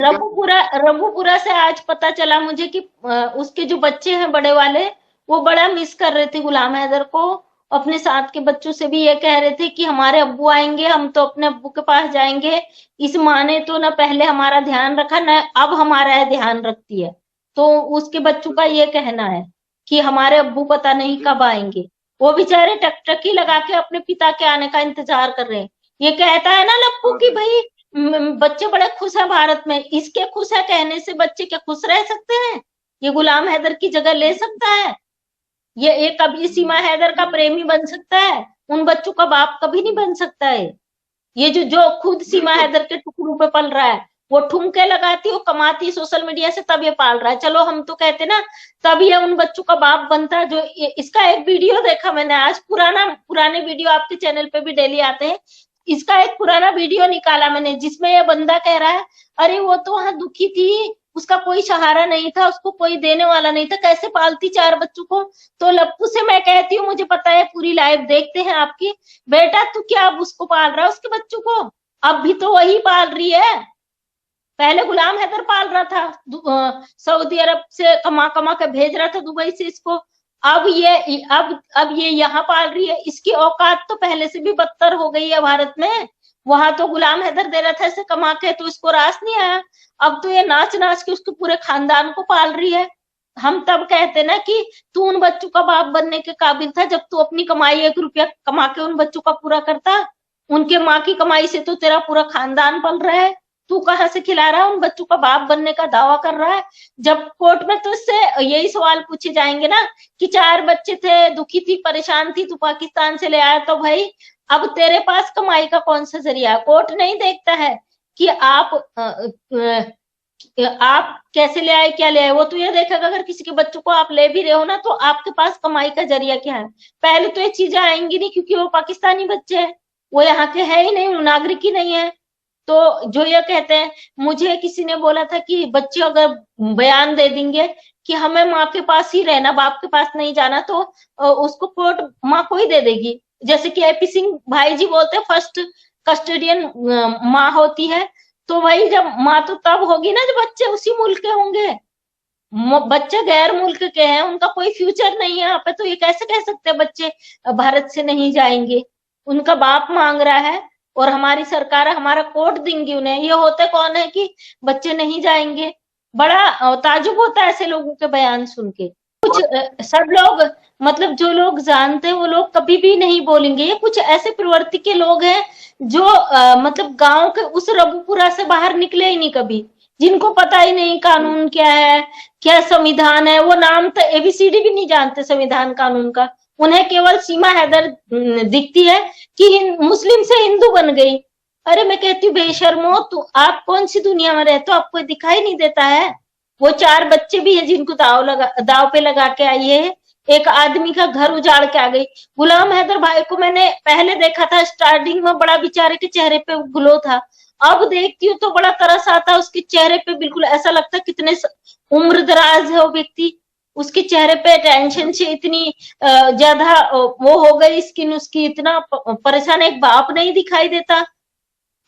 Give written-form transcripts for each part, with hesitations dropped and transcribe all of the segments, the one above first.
रघुपुरा से आज पता चला मुझे कि उसके जो बच्चे हैं बड़े वाले, वो बड़ा मिस कर रहे थे गुलाम हैदर को। अपने साथ के बच्चों से भी ये कह रहे थे कि हमारे अब्बू आएंगे, हम तो अपने अब्बू के पास जाएंगे। इस माँ ने तो ना पहले हमारा ध्यान रखा, न अब हमारा ध्यान रखती है। तो उसके बच्चों का ये कहना है कि हमारे अब्बू पता नहीं कब आएंगे। वो बेचारे टकटकी लगा के अपने पिता के आने का इंतजार कर रहे हैं। ये कहता है ना लप्पू कि भाई बच्चे बड़े खुश हैं भारत में, इसके खुश है कहने से बच्चे क्या खुश रह सकते हैं? ये गुलाम हैदर की जगह ले सकता है? ये एक कभी सीमा हैदर का प्रेमी बन सकता है? उन बच्चों का बाप कभी नहीं बन सकता है। ये जो खुद सीमा हैदर के टुकड़ों पे पल रहा है, वो ठुमके लगाती, वो कमाती सोशल मीडिया से, तब ये पाल रहा है। चलो हम तो कहते ना, तब ये उन बच्चों का बाप बनता है। जो इसका एक वीडियो देखा मैंने आज, पुराने वीडियो आपके चैनल पे भी डेली आते हैं। इसका एक पुराना वीडियो निकाला मैंने, जिसमें ये बंदा कह रहा है, अरे वो तो वहां दुखी थी, उसका कोई सहारा नहीं था, उसको कोई देने वाला नहीं था, कैसे पालती 4 बच्चों को। तो लप्पू से मैं कहती हूँ, मुझे पता है पूरी लाइव देखते हैं आपकी, बेटा तू क्या अब उसको पाल रहा है, उसके बच्चों को? अब भी तो वही पाल रही है। पहले गुलाम हैदर पाल रहा था, सऊदी अरब से कमा कमा के भेज रहा था दुबई से इसको। अब ये यहाँ पाल रही है। इसकी औकात तो पहले से भी बदतर हो गई है भारत में। वहां तो गुलाम हैदर दे रहा था इसे कमा के, तो इसको रास नहीं आया। अब तो ये नाच नाच के उसके पूरे खानदान को पाल रही है। हम तब कहते ना कि तू उन बच्चों का बाप बनने के काबिल था, जब तू अपनी कमाई 1 रुपया कमा के उन बच्चों का पूरा करता। उनके माँ की कमाई से तो तेरा पूरा खानदान पल रहा है। तू कहाँ से खिला रहा है? उन बच्चों का बाप बनने का दावा कर रहा है। जब कोर्ट में तो इससे यही सवाल पूछे जाएंगे ना कि 4 बच्चे थे, दुखी थी, परेशान थी, तू पाकिस्तान से ले आया, तो भाई अब तेरे पास कमाई का कौन सा जरिया? कोर्ट नहीं देखता है कि आप कैसे ले आए, क्या ले आए। वो तो ये देखेगा अगर किसी के बच्चों को आप ले भी रहे हो ना, तो आपके पास कमाई का जरिया क्या है। पहले तो ये चीजें आएंगी नहीं, क्योंकि वो पाकिस्तानी बच्चे हैं, वो यहाँ के है ही नहीं, नागरिक ही नहीं है। तो जो ये कहते हैं, मुझे किसी ने बोला था कि बच्चे अगर बयान दे देंगे कि हमें माँ के पास ही रहना, बाप के पास नहीं जाना, तो उसको कोर्ट माँ को ही दे देगी। जैसे कि एपी सिंह भाई जी बोलते हैं, फर्स्ट कस्टोडियन माँ होती है। तो वही जब माँ तो तब होगी ना जब बच्चे उसी मुल्क के होंगे। बच्चे गैर मुल्क के हैं, उनका कोई फ्यूचर नहीं है यहाँ पे, तो ये कैसे कह सकते हैं बच्चे भारत से नहीं जाएंगे? उनका बाप मांग रहा है और हमारी सरकार, हमारा कोर्ट देंगी उन्हें। ये होते कौन है कि बच्चे नहीं जाएंगे? बड़ा ताजुब होता है ऐसे लोगों के बयान सुन के। कुछ सब लोग, मतलब जो लोग जानते हैं वो लोग कभी भी नहीं बोलेंगे। ये कुछ ऐसे प्रवृत्ति के लोग हैं जो मतलब गांव के उस रघुपुरा से बाहर निकले ही नहीं कभी, जिनको पता ही नहीं कानून क्या है, क्या संविधान है। वो नाम तो एबीसीडी भी नहीं जानते संविधान कानून का। उन्हें केवल सीमा हैदर दिखती है कि मुस्लिम से हिंदू बन गई। अरे मैं कहती हूँ बेशर्मो, तो आप कौन सी दुनिया में रहते हो? आपको दिखाई नहीं देता है? वो 4 बच्चे भी है जिनको दाव पे लगा के आई है। एक आदमी का घर उजाड़ के आ गई। गुलाम हैदर भाई को मैंने पहले देखा था, स्टार्टिंग में बड़ा बेचारे के चेहरे पे ग्लो था। अब देखती हूँ तो बड़ा तरस आता है उसके चेहरे पे। बिल्कुल ऐसा लगता है कितने उम्र दराज है वो व्यक्ति। उसके चेहरे पे टेंशन से इतनी ज्यादा वो हो गई स्किन उसकी, इतना परेशान। एक बाप नहीं दिखाई देता।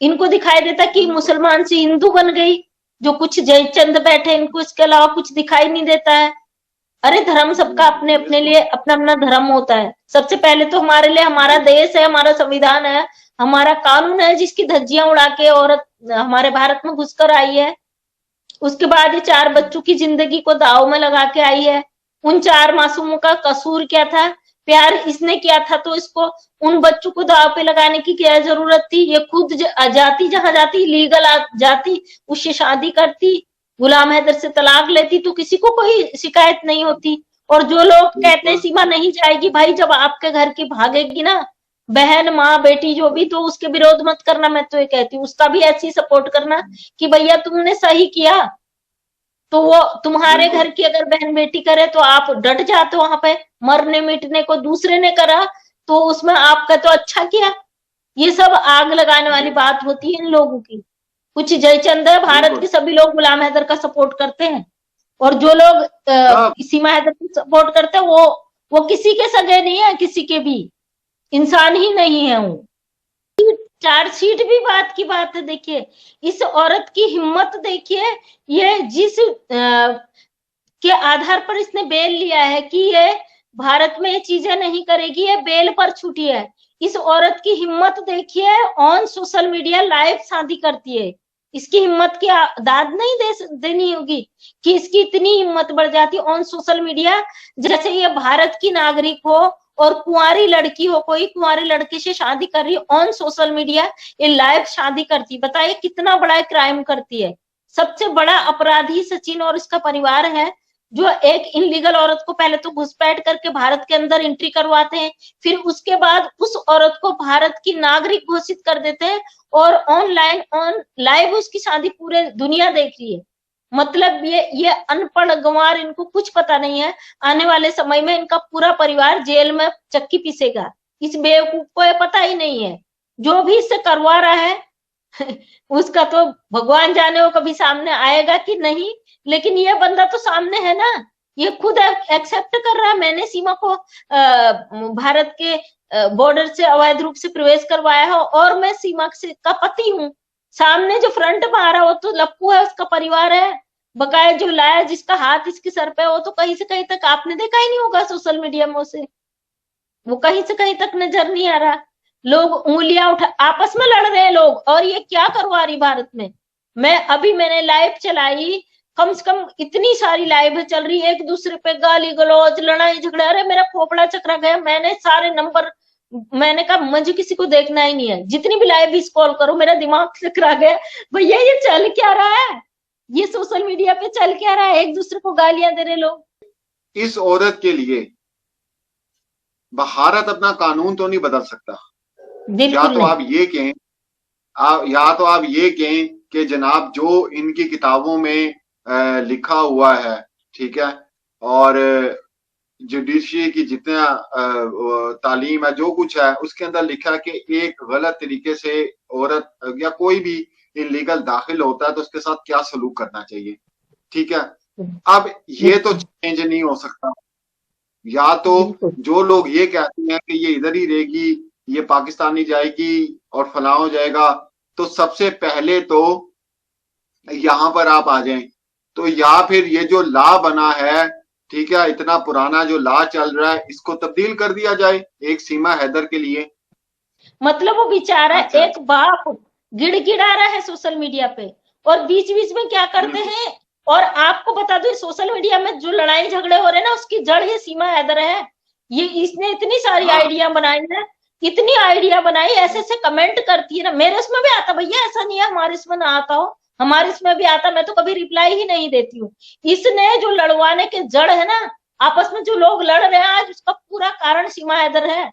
इनको दिखाई देता कि मुसलमान से हिंदू बन गई। जो कुछ जयचंद बैठे, इनको इसके अलावा कुछ दिखाई नहीं देता है। अरे धर्म सबका अपने अपने लिए अपना अपना धर्म होता है। सबसे पहले तो हमारे लिए हमारा देश है, हमारा संविधान है, हमारा कानून है, जिसकी धज्जियां उड़ा के औरत हमारे भारत में घुसकर आई है। उसके बाद ये 4 बच्चों की जिंदगी को दाव में लगा के आई है। उन 4 मासूमों का कसूर क्या था? प्यार इसने किया था, तो इसको उन बच्चों को दाव पे लगाने की क्या जरूरत थी? ये खुद जाती, जहां जाती लीगल जाती, उससे शादी करती, गुलाम हैदर से तलाक लेती, तो किसी को कोई शिकायत नहीं होती। और जो लोग कहते हैं सीमा नहीं जाएगी, भाई जब आपके घर की भागेगी ना बहन, माँ, बेटी जो भी, तो उसके विरोध मत करना। मैं तो ये कहती हूँ उसका भी ऐसी सपोर्ट करना कि भैया तुमने सही किया। तो वो तुम्हारे घर की अगर बहन बेटी करे तो आप डट जाते हो वहां पे। मरने मिटने को दूसरे ने करा तो उसमें आपका तो अच्छा किया। ये सब आग लगाने वाली बात होती है इन लोगों की। कुछ जयचंद है, भारत के सभी लोग गुलाम हैदर का सपोर्ट करते हैं, और जो लोग सीमा हैदर को सपोर्ट करते हैं वो किसी के सगे नहीं है, किसी के भी इंसान ही नहीं है वो। चार्जशीट भी बात की बात है। देखिए इस औरत की हिम्मत देखिए, ये जिस के आधार पर इसने बेल लिया है कि ये भारत में ये चीजें नहीं करेगी, ये बेल पर छूटी है। इस औरत की हिम्मत देखिए, ऑन सोशल मीडिया लाइव शादी करती है। इसकी हिम्मत की दाद नहीं देनी होगी कि इसकी इतनी हिम्मत बढ़ जाती है ऑन सोशल मीडिया। जैसे ये भारत की नागरिक हो और कुंवारी लड़की हो, कोई कुंवारे लड़के से शादी कर रही ऑन सोशल मीडिया, ये लाइव शादी करती, बताइए कितना बड़ा क्राइम करती है। सबसे बड़ा अपराधी सचिन और इसका परिवार है, जो एक इनलीगल औरत को पहले तो घुसपैठ करके भारत के अंदर एंट्री करवाते हैं, फिर उसके बाद उस औरत को भारत की नागरिक घोषित कर देते हैं और ऑनलाइन ऑन लाइव उसकी शादी पूरे दुनिया देख रही है। मतलब ये अनपढ़ गंवार, इनको कुछ पता नहीं है, आने वाले समय में इनका पूरा परिवार जेल में चक्की पीसेगा। इस बेवकूफ को ये पता ही नहीं है। जो भी इससे करवा रहा है उसका तो भगवान जाने वो कभी सामने आएगा कि नहीं, लेकिन ये बंदा तो सामने है ना, ये खुद एक्सेप्ट कर रहा है। मैंने सीमा को भारत के बॉर्डर से अवैध रूप से प्रवेश करवाया है और मैं सीमा का पति हूँ। सामने जो फ्रंट में आ रहा वो तो लप्पू है, उसका परिवार है। बकाया जो लाया, जिसका हाथ इसके सर पे, वो तो कहीं से कहीं तक आपने देखा ही नहीं होगा सोशल मीडिया में उसे, वो कहीं से कहीं तक नजर नहीं आ रहा। लोग उंगलियां उठा आपस में लड़ रहे हैं लोग, और ये क्या करवा रही भारत में। मैंने लाइव चलाई, कम से कम इतनी सारी लाइव चल रही है, एक दूसरे पे गाली गलौज, लड़ाई झगड़ा, अरे मेरा खोपड़ा चकरा गया। मैंने सारे नंबर, मैंने कहा मुझे किसी को देखना ही नहीं है, जितनी भी लाइव कॉल करो, मेरा दिमाग चकरा गया। भैया ये चल क्या रहा है, ये सोशल मीडिया पे चल क्या रहा है, एक दूसरे को गालियां दे रहे लोग। इस औरत के लिए भारत अपना कानून तो नहीं बदल सकता। या तो आप ये कहें, या तो आप ये कहें कि जनाब जो इनकी किताबों में लिखा हुआ है, ठीक है, और जुडिशरी की जितना तालीम है, जो कुछ है उसके अंदर लिखा है कि एक गलत तरीके से औरत या कोई भी इलीगल दाखिल होता है तो उसके साथ क्या सलूक करना चाहिए, ठीक है। अब ये तो चेंज नहीं हो सकता। या तो जो लोग ये कहते हैं कि ये इधर ही रहेगी, ये पाकिस्तानी जाएगी और फलां हो जाएगा, तो सबसे पहले तो यहाँ पर आप आ जाएं। तो या फिर ये जो लॉ बना है, ठीक है, इतना पुराना जो लॉ चल रहा है, इसको तब्दील कर दिया जाए एक सीमा हैदर के लिए। मतलब वो बेचारा एक बाप गिड़गिड़ा रहा है सोशल मीडिया पे, और बीच बीच में क्या करते हैं। और आपको बता दो सोशल मीडिया में जो लड़ाई झगड़े हो रहे हैं ना, उसकी जड़ ये सीमा हैदर है। ये इसने इतनी सारी आइडिया बनाई है, इतनी आइडिया बनाई, ऐसे ऐसे कमेंट करती है ना। मेरे इसमें भी आता भैया, ऐसा नहीं है हमारे इसमें ना आता हो, हमारे इसमें भी आता, मैं तो कभी रिप्लाई ही नहीं देती हूँ। इसने जो लड़वाने के जड़ है ना, आपस में जो लोग लड़ रहे हैं आज, उसका पूरा कारण सीमा हैदर है।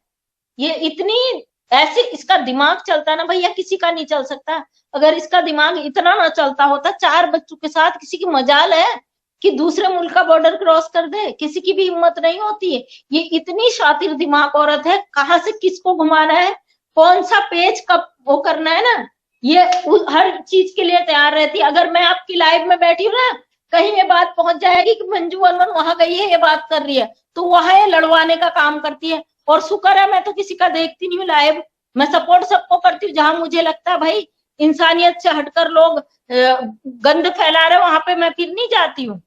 ये इतनी ऐसे इसका दिमाग चलता ना भैया, किसी का नहीं चल सकता। अगर इसका दिमाग इतना ना चलता होता, 4 बच्चों के साथ किसी की मजाल है कि दूसरे मुल्क का बॉर्डर क्रॉस कर दे, किसी की भी हिम्मत नहीं होती है। ये इतनी शातिर दिमाग औरत है, कहाँ से किसको घुमाना है, कौन सा पेज कब वो करना है ना, ये हर चीज के लिए तैयार रहती है। अगर मैं आपकी लाइव में बैठी हूँ ना, कहीं ये बात पहुंच जाएगी कि मंजू वर्मन वहां गई है, ये बात कर रही है, तो वहां ये लड़वाने का काम करती है। और शुक्र है मैं तो किसी का देखती नहीं हूँ लाइव, मैं सपोर्ट सबको करती हूँ। जहां मुझे लगता है भाई इंसानियत से हटकर लोग गंद फैला रहे, वहां पे मैं फिर नहीं जाती हूँ।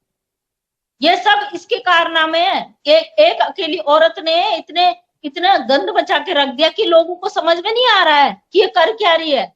ये सब इसके कारनामे हैं। एक अकेली औरत ने इतना गंद बचा के रख दिया कि लोगों को समझ में नहीं आ रहा है कि ये कर क्या रही है।